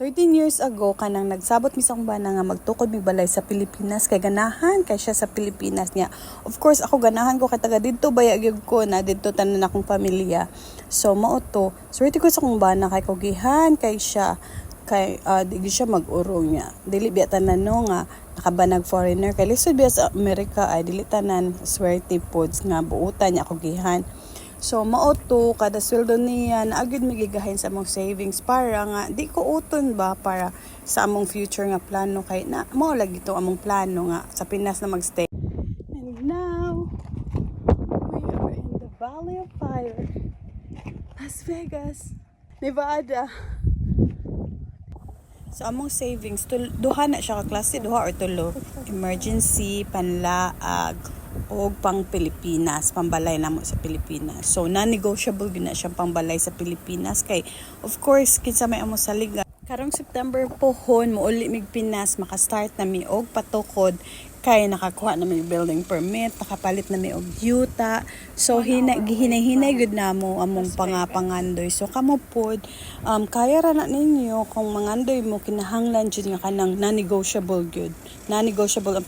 13 years ago kanang nagsabot mi sa akong bana nga magtukod mi balay sa Pilipinas kay ganahan kay siya sa Pilipinas niya. Of course ako ganahan ko kay taga didto baya gyud ko na didto tanan akong pamilya. So mao to. Swerte ko sa akong bana kay kugihan kay siya kay di siya mag-urong niya. Dili biya tanan no nga nakabanag foreigner kay lisod biya sa Amerika ay dili tanan swerte pods nga buutan niya kugihan. So mao to kada sweldo niya naagid migigahin sa among savings para nga di ko uton ba para sa among future nga plano kay na mao lagi to among plano nga sa Pinas na magstay. And now we are in the Valley of Fire, Las Vegas, Nevada. So among savings duha na siya ka klase, duha or tulo. Emergency, panlaag o pang Pilipinas, pambalay na mo sa Pilipinas. So non-negotiable gina siyang pambalay sa Pilipinas kay of course kinsa may amo sa liga. Karong September pohon mo uli mig Pinas maka-start na mi og patukod kay nakakuha na mi building permit, nakapalit na mi og yuta. So gihinay-hinay gud namo among pangapangandoy. So kamo pod kaya ra na ninyo kung mangandoy mo kinahanglan jud nga kanang non-negotiable gud. Non-negotiable ang